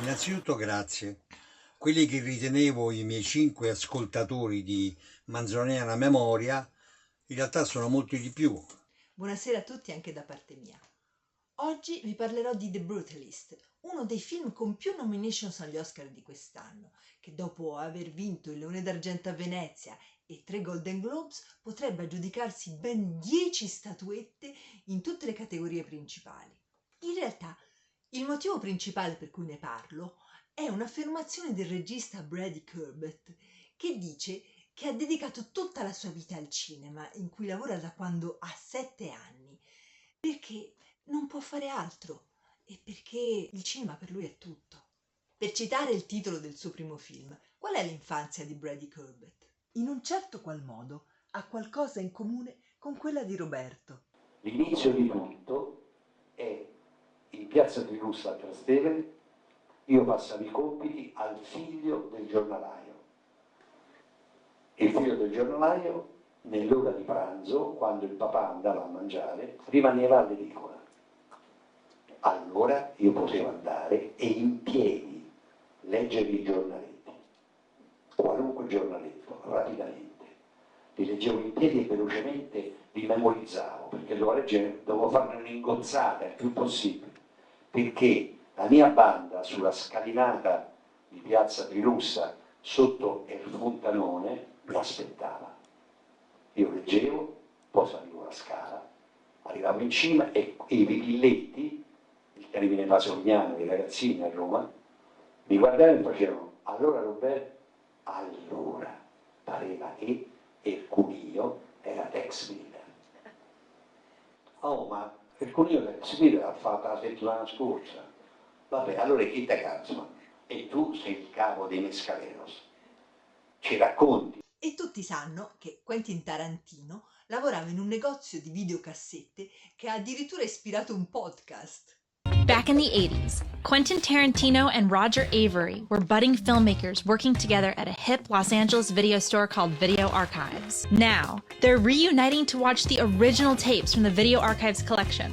Innanzitutto grazie. Quelli che ritenevo i miei 5 ascoltatori di Manzoniana Memoria, in realtà sono molti di più. Buonasera a tutti anche da parte mia. Oggi vi parlerò di The Brutalist, uno dei film con più nominations agli Oscar di quest'anno, che dopo aver vinto il Leone d'Argento a Venezia e 3 Golden Globes potrebbe aggiudicarsi ben 10 statuette in tutte le categorie principali. In realtà, il motivo principale per cui ne parlo è un'affermazione del regista Brady Corbett che dice che ha dedicato tutta la sua vita al cinema, in cui lavora da quando ha 7 anni, perché non può fare altro e perché il cinema per lui è tutto. Per citare il titolo del suo primo film, qual è l'infanzia di Brady Corbett? In un certo qual modo ha qualcosa in comune con quella di Roberto. L'inizio di tutto è in piazza Trilussa a Trastevere, io passavo i compiti al figlio del giornalaio. Il figlio del giornalaio, nell'ora di pranzo, quando il papà andava a mangiare, rimaneva all'edicola. Allora io potevo andare e in piedi leggere i giornaletti, qualunque giornaletto, rapidamente. Li leggevo in piedi e velocemente li memorizzavo, perché dovevo leggere, dovevo farne un'ingozzata il più possibile, perché la mia banda sulla scalinata di piazza Trilussa, sotto il fontanone, mi aspettava. Io leggevo, poi salivo la scala, arrivavo in cima e i pipilletti, il termine pasoliniano dei ragazzini a Roma, mi guardavano e facevano, allora Roberto, allora pareva che Ercunio era Tex Miller. Oh, ma Ercunio Tex Miller l'ha fatta la settimana scorsa. Vabbè, allora chi te cazzo? E tu sei il capo dei Mescaleros. Ci racconti? E tutti sanno che Quentin Tarantino lavorava in un negozio di videocassette che ha addirittura ispirato un podcast. Back in the 80s, Quentin Tarantino and Roger Avery were budding filmmakers working together at a hip Los Angeles video store called Video Archives. Now, they're reuniting to watch the original tapes from the Video Archives collection.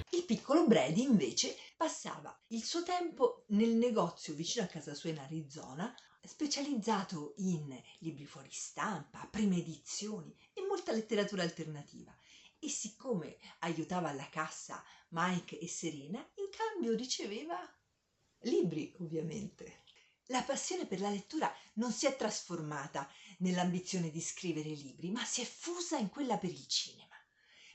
Il piccolo Brady invece passava il suo tempo nel negozio vicino a casa sua in Arizona, specializzato in libri fuori stampa, prime edizioni e molta letteratura alternativa. E siccome aiutava alla cassa Mike e Serena, in cambio riceveva libri, ovviamente. La passione per la lettura non si è trasformata nell'ambizione di scrivere libri, ma si è fusa in quella per il cinema.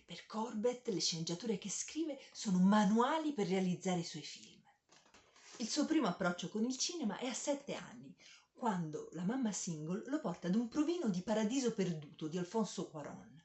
Per Corbett le sceneggiature che scrive sono manuali per realizzare i suoi film. Il suo primo approccio con il cinema è a 7 anni, quando la mamma single lo porta ad un provino di Paradiso perduto di Alfonso Cuarón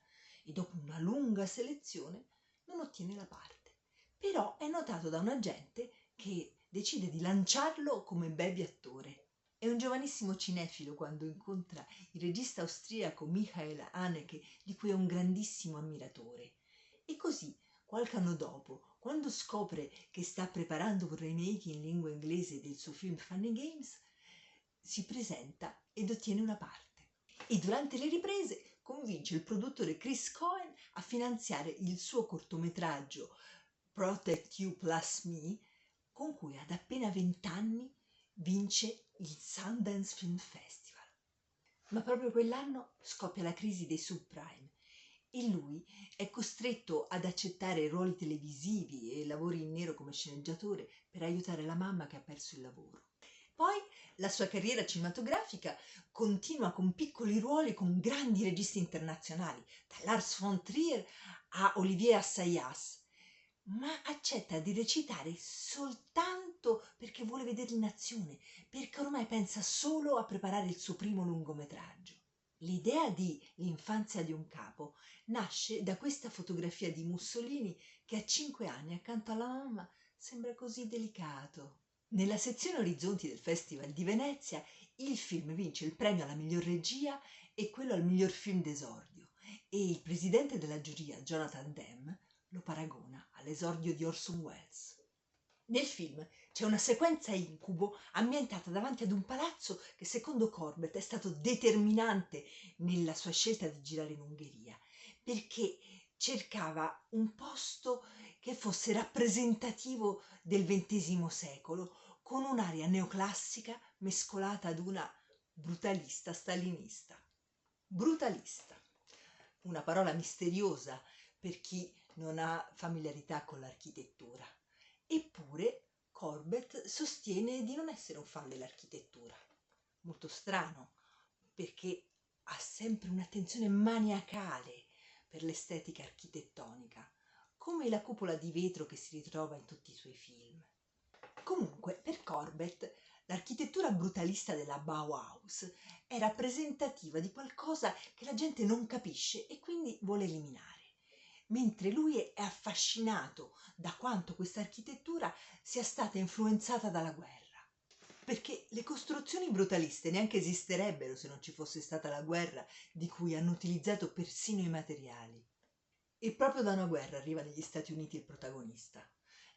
e dopo una lunga selezione non ottiene la parte. Però è notato da un agente che decide di lanciarlo come baby attore. È un giovanissimo cinefilo quando incontra il regista austriaco Michael Haneke, di cui è un grandissimo ammiratore. E così, qualche anno dopo, quando scopre che sta preparando un remake in lingua inglese del suo film Funny Games, si presenta ed ottiene una parte. E durante le riprese convince il produttore Chris Cohen a finanziare il suo cortometraggio Protect You Plus Me, con cui ad appena 20 anni vince il Sundance Film Festival. Ma proprio quell'anno scoppia la crisi dei subprime e lui è costretto ad accettare ruoli televisivi e lavori in nero come sceneggiatore per aiutare la mamma che ha perso il lavoro. Poi la sua carriera cinematografica continua con piccoli ruoli con grandi registi internazionali, da Lars von Trier a Olivier Assayas, ma accetta di recitare soltanto perché vuole vederli in azione, perché ormai pensa solo a preparare il suo primo lungometraggio. L'idea di L'infanzia di un capo nasce da questa fotografia di Mussolini che a 5 anni accanto alla mamma sembra così delicato. Nella sezione Orizzonti del Festival di Venezia il film vince il premio alla miglior regia e quello al miglior film d'esordio e il presidente della giuria, Jonathan Demme, lo paragona all'esordio di Orson Welles. Nel film c'è una sequenza incubo ambientata davanti ad un palazzo che secondo Corbett è stato determinante nella sua scelta di girare in Ungheria, perché cercava un posto che fosse rappresentativo del XX secolo, con un'aria neoclassica mescolata ad una brutalista stalinista. Brutalista, una parola misteriosa per chi non ha familiarità con l'architettura. Eppure Corbett sostiene di non essere un fan dell'architettura. Molto strano, perché ha sempre un'attenzione maniacale per l'estetica architettonica, come la cupola di vetro che si ritrova in tutti i suoi film. Comunque, per Corbett, l'architettura brutalista della Bauhaus è rappresentativa di qualcosa che la gente non capisce e quindi vuole eliminare, mentre lui è affascinato da quanto questa architettura sia stata influenzata dalla guerra. Perché le costruzioni brutaliste neanche esisterebbero se non ci fosse stata la guerra, di cui hanno utilizzato persino i materiali. E proprio da una guerra arriva negli Stati Uniti il protagonista.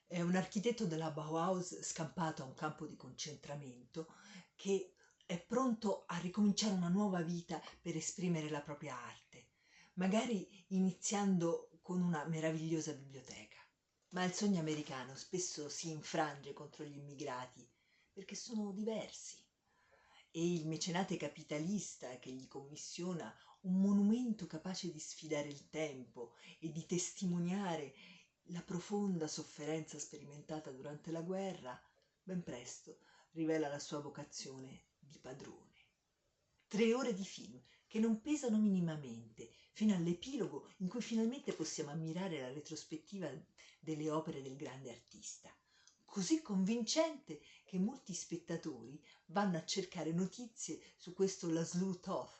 È un architetto della Bauhaus scampato a un campo di concentramento che è pronto a ricominciare una nuova vita per esprimere la propria arte, magari iniziando con una meravigliosa biblioteca. Ma il sogno americano spesso si infrange contro gli immigrati perché sono diversi. E il mecenate capitalista che gli commissiona un monumento capace di sfidare il tempo e di testimoniare la profonda sofferenza sperimentata durante la guerra, ben presto rivela la sua vocazione di padrone. 3 ore di film che non pesano minimamente, fino all'epilogo in cui finalmente possiamo ammirare la retrospettiva delle opere del grande artista, così convincente che molti spettatori vanno a cercare notizie su questo Laszlo Toth,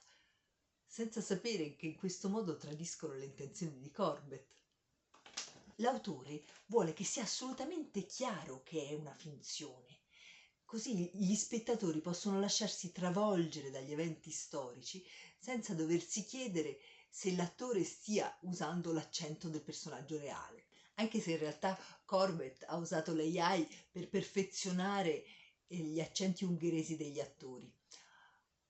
senza sapere che in questo modo tradiscono le intenzioni di Corbett. L'autore vuole che sia assolutamente chiaro che è una finzione, così gli spettatori possono lasciarsi travolgere dagli eventi storici senza doversi chiedere se l'attore stia usando l'accento del personaggio reale, anche se in realtà Corbett ha usato l'AI per perfezionare gli accenti ungheresi degli attori.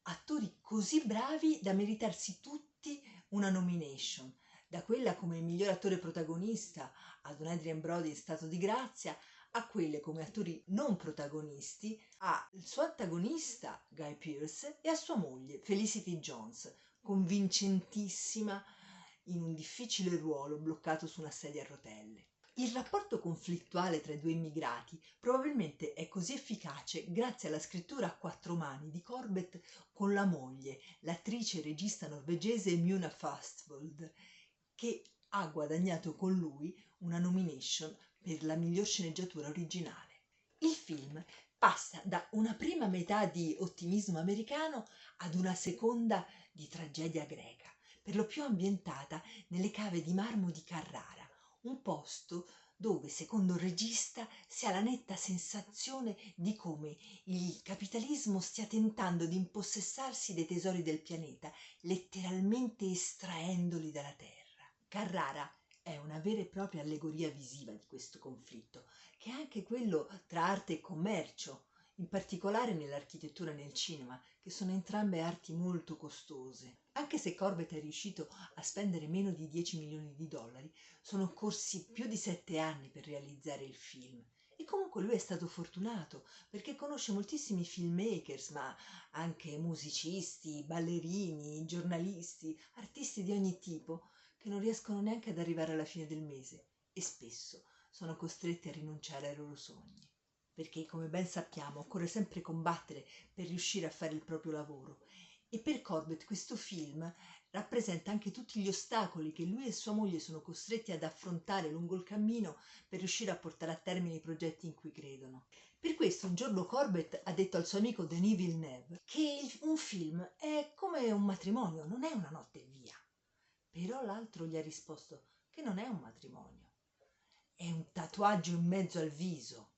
Attori così bravi da meritarsi tutti una nomination, da quella come miglior attore protagonista ad un Adrien Brody in stato di grazia, a quelle come attori non protagonisti al suo antagonista Guy Pearce e a sua moglie Felicity Jones, convincentissima in un difficile ruolo bloccato su una sedia a rotelle. Il rapporto conflittuale tra i 2 immigrati probabilmente è così efficace grazie alla scrittura a 4 mani di Corbett con la moglie, l'attrice e regista norvegese Muna Fastvold, che ha guadagnato con lui una nomination per la miglior sceneggiatura originale. Il film passa da una prima metà di ottimismo americano ad una seconda di tragedia greca, per lo più ambientata nelle cave di marmo di Carrara, un posto dove, secondo il regista, si ha la netta sensazione di come il capitalismo stia tentando di impossessarsi dei tesori del pianeta, letteralmente estraendoli dalla terra. Carrara è una vera e propria allegoria visiva di questo conflitto, che è anche quello tra arte e commercio, in particolare nell'architettura e nel cinema, che sono entrambe arti molto costose. Anche se Corbett è riuscito a spendere meno di 10 milioni di dollari, sono occorsi più di 7 anni per realizzare il film. E comunque lui è stato fortunato, perché conosce moltissimi filmmakers, ma anche musicisti, ballerini, giornalisti, artisti di ogni tipo, che non riescono neanche ad arrivare alla fine del mese e spesso sono costretti a rinunciare ai loro sogni. Perché, come ben sappiamo, occorre sempre combattere per riuscire a fare il proprio lavoro. E per Corbett questo film rappresenta anche tutti gli ostacoli che lui e sua moglie sono costretti ad affrontare lungo il cammino per riuscire a portare a termine i progetti in cui credono. Per questo un giorno Corbett ha detto al suo amico Denis Villeneuve che un film è come un matrimonio, non è una notte e via. Però l'altro gli ha risposto che non è un matrimonio, è un tatuaggio in mezzo al viso,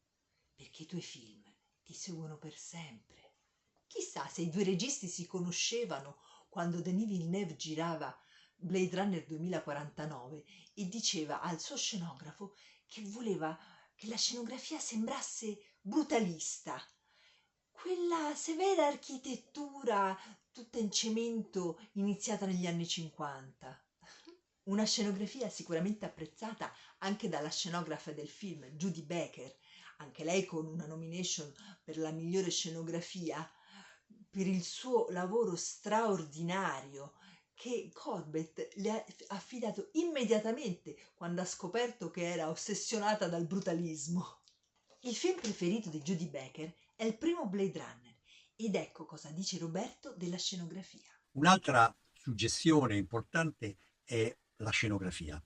perché i tuoi film ti seguono per sempre. Chissà se i 2 registi si conoscevano quando Denis Villeneuve girava Blade Runner 2049 e diceva al suo scenografo che voleva che la scenografia sembrasse brutalista, quella severa architettura tutta in cemento iniziata negli anni 50. una scenografia sicuramente apprezzata anche dalla scenografa del film, Judy Becker, anche lei con una nomination per la migliore scenografia, per il suo lavoro straordinario che Corbett le ha affidato immediatamente quando ha scoperto che era ossessionata dal brutalismo. Il film preferito di Judy Becker è il primo Blade Runner ed ecco cosa dice Roberto della scenografia. Un'altra suggestione importante è la scenografia,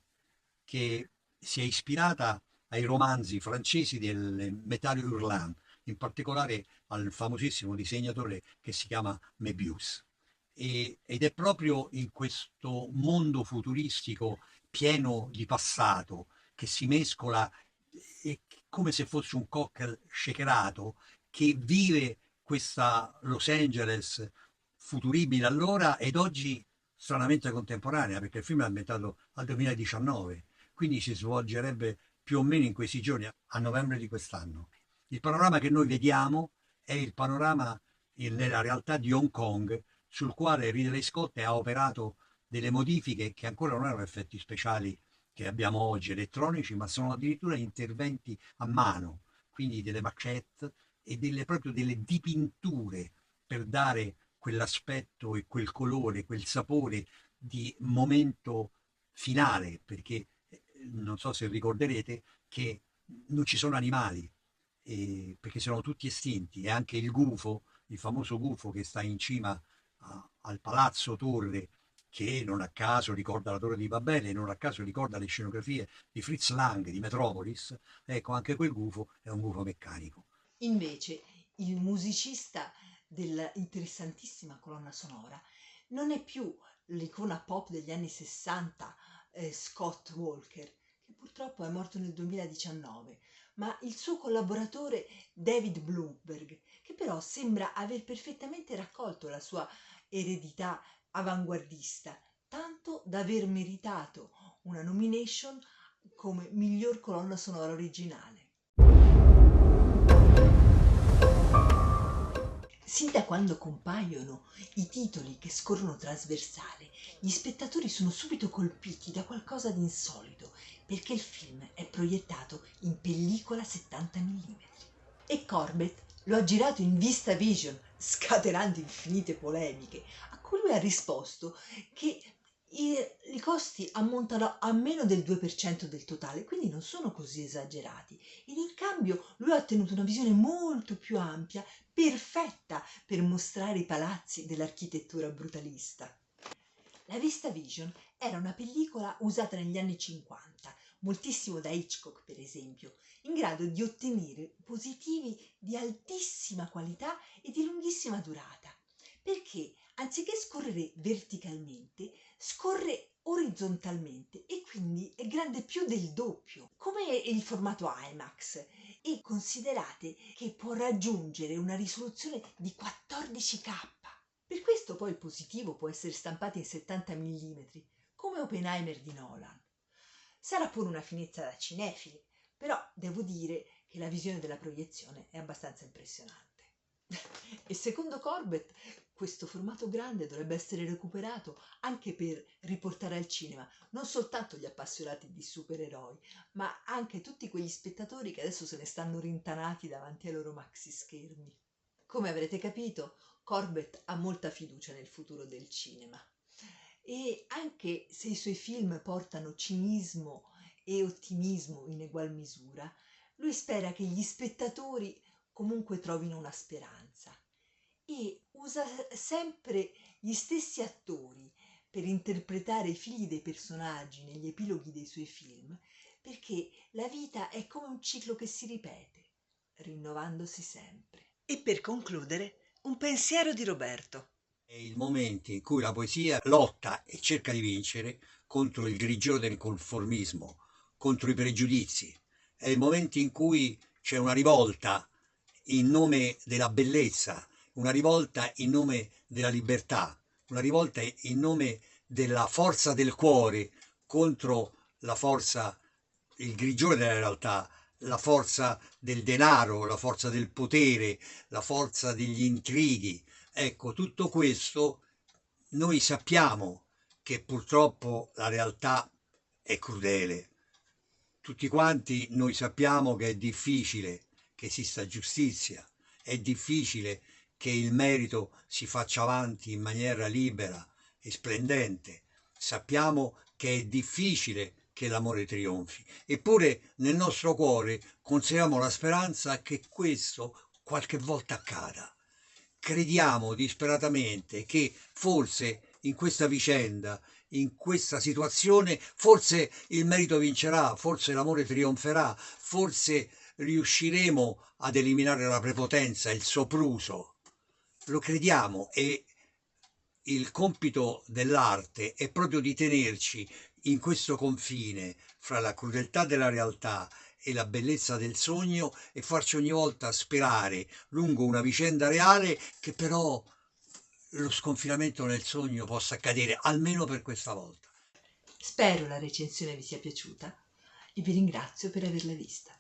che si è ispirata ai romanzi francesi del Métal Hurlant, in particolare al famosissimo disegnatore che si chiama Mébius. Ed è proprio in questo mondo futuristico pieno di passato che si mescola, come se fosse un cocktail shakerato, che vive questa Los Angeles futuribile allora ed oggi stranamente contemporanea, perché il film è ambientato al 2019, quindi si svolgerebbe più o meno in questi giorni, a novembre di quest'anno. Il panorama che noi vediamo è il panorama nella realtà di Hong Kong, sul quale Ridley Scott ha operato delle modifiche che ancora non erano effetti speciali che abbiamo oggi elettronici, ma sono addirittura interventi a mano, quindi delle maquette e proprio delle dipinture per dare quell'aspetto e quel colore, quel sapore di momento finale, perché non so se ricorderete che non ci sono animali, perché sono tutti estinti, e anche il gufo, il famoso gufo che sta in cima al palazzo torre, che non a caso ricorda la Torre di Babele, non a caso ricorda le scenografie di Fritz Lang di Metropolis, ecco, anche quel gufo è un gufo meccanico. Invece il musicista dell'interessantissima colonna sonora non è più l'icona pop degli anni 60, Scott Walker, che purtroppo è morto nel 2019, ma il suo collaboratore David Bloomberg, che però sembra aver perfettamente raccolto la sua eredità avanguardista, tanto da aver meritato una nomination come miglior colonna sonora originale. Sin da quando compaiono i titoli che scorrono trasversale, gli spettatori sono subito colpiti da qualcosa di insolito, perché il film è proiettato in pellicola 70 mm. E Corbett lo ha girato in VistaVision, scatenando infinite polemiche, a cui lui ha risposto che i costi ammontano a meno del 2% del totale, quindi non sono così esagerati. Ed in cambio lui ha ottenuto una visione molto più ampia, perfetta per mostrare i palazzi dell'architettura brutalista. La VistaVision era una pellicola usata negli anni 50, moltissimo da Hitchcock per esempio, in grado di ottenere positivi di altissima qualità e di lunghissima durata, perché anziché scorrere verticalmente, scorre orizzontalmente e quindi è grande più del doppio, come il formato IMAX, e considerate che può raggiungere una risoluzione di 14K. Per questo poi il positivo può essere stampato in 70 mm, come Oppenheimer di Nolan. Sarà pure una finezza da cinefili, però devo dire che la visione della proiezione è abbastanza impressionante. E secondo Corbett questo formato grande dovrebbe essere recuperato anche per riportare al cinema non soltanto gli appassionati di supereroi, ma anche tutti quegli spettatori che adesso se ne stanno rintanati davanti ai loro maxi schermi. Come avrete capito, Corbett ha molta fiducia nel futuro del cinema. E anche se i suoi film portano cinismo e ottimismo in egual misura, lui spera che gli spettatori comunque trovino una speranza e usa sempre gli stessi attori per interpretare i figli dei personaggi negli epiloghi dei suoi film, perché la vita è come un ciclo che si ripete, rinnovandosi sempre. E per concludere, un pensiero di Roberto. È il momento in cui la poesia lotta e cerca di vincere contro il grigio del conformismo, contro i pregiudizi. È il momento in cui c'è una rivolta in nome della bellezza, una rivolta in nome della libertà, una rivolta in nome della forza del cuore contro la forza, il grigiore della realtà, la forza del denaro, la forza del potere, la forza degli intrighi. Ecco, tutto questo noi sappiamo che purtroppo la realtà è crudele. Tutti quanti noi sappiamo che è difficile che esista giustizia, è difficile che il merito si faccia avanti in maniera libera e splendente. Sappiamo che è difficile che l'amore trionfi, eppure nel nostro cuore conserviamo la speranza che questo qualche volta accada. Crediamo disperatamente che forse in questa vicenda, in questa situazione, forse il merito vincerà, forse l'amore trionferà, forse riusciremo ad eliminare la prepotenza, il sopruso. Lo crediamo, e il compito dell'arte è proprio di tenerci in questo confine fra la crudeltà della realtà e la bellezza del sogno, e farci ogni volta sperare lungo una vicenda reale che però lo sconfinamento nel sogno possa accadere almeno per questa volta. Spero la recensione vi sia piaciuta e vi ringrazio per averla vista.